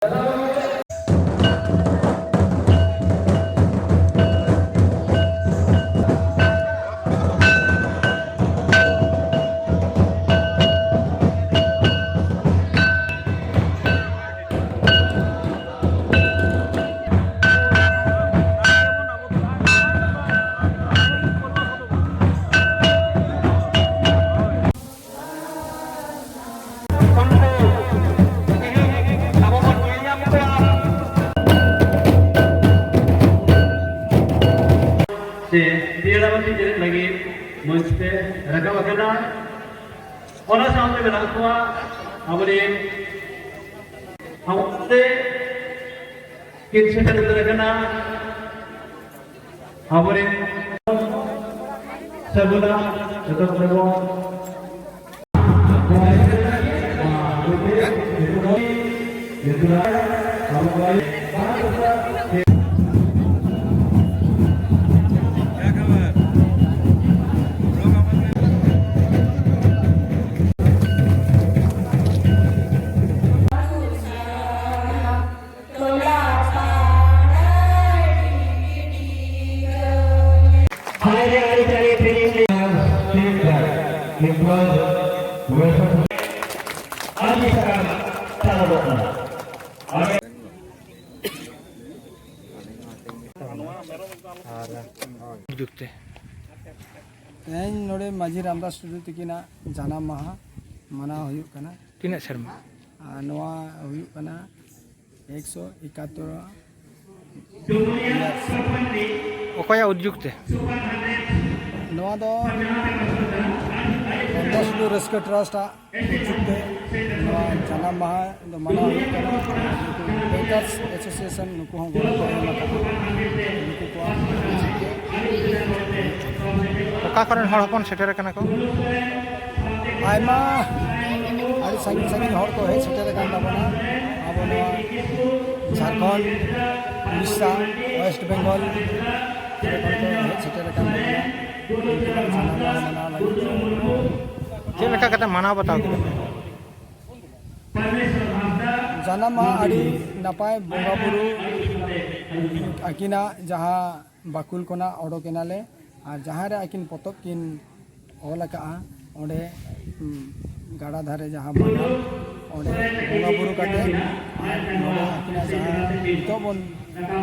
Tiada-tiada jadi lagi mesti rakam akana. Orang sampai berlaku awalin awalnya kita terkena awalin sebulan tetap berbuat. नोड़े माझी रामदास टुडू तकिना जानाम माहा मनाव हुयुग कना तीना शर्मा नोआ हुयुग कना 171 ओकया उद्योग ते नोआ दो रामदास टुडू रस्क ट्रस्ट उद्योग ते नोआ जानाम माहा दो मनाव हुयुग कना बेकर्स एसोसिएशन नुकु हों गोड़ को एम अकाना नुकु को ओका करन हर हपन सेटेर कना को आयमा आदि संगी संगी हर को है सेटेर कान दाबना अब नोआ झारखंड उड़ीसा वेस्ट बंगाल सेटेर कान दाबना मना लगी जे लेका कते मानाव बताओ जानाम माहा आदि नापाय बंगा बुरु आकिना जहाँ बाकुल कोना ओडोकेनाले और जहाँ रे आकिन पतब किन ऑल का ओडे गाड़ा धारे जहाँ बना ओडे बंगा बुरु काटे नोडे आकिना जहाँ तो बन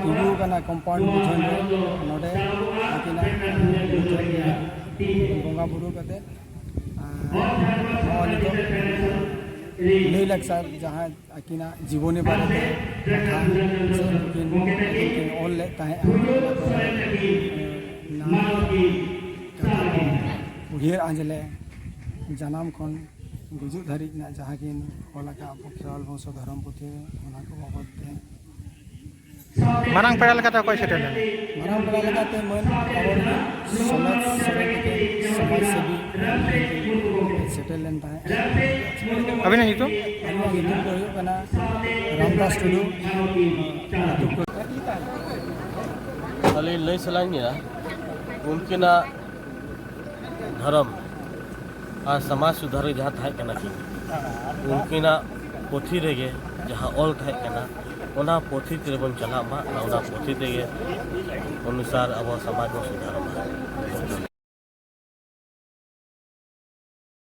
तिगु कना कंपाउंड बुझन रे नोडे आकिना बंगा बुरु काटे नितो लई लाक्सार जहाँ आकिना जीवनी बारे में कथा से किन ऑल ले ताहे उड़ियर आंजले जानाम खन गुजुग धारिज ना जहाँ किन ओलाका खेवाल वंश धर्म पुथी ओना को बाबत ते मारांग पेड़ा लेका कोई सेटेल मारांग पेड़ा लेका ते मन आवर समाज सेवी सेटेल लेन ताहे अभी नहीं तो युतुम को हुयुग कना रामदास टुडू खाली लई सलाइनिया उनकिना धर्म और समाज सुधार जहाँ थाहे कना कि उनकिना पोथी रेगे जहाँ ऑल थाहे कना ओना पोथी तेरे बन चला मा ओना पोथी तेगे अनुसार अब समाज में सुधार मा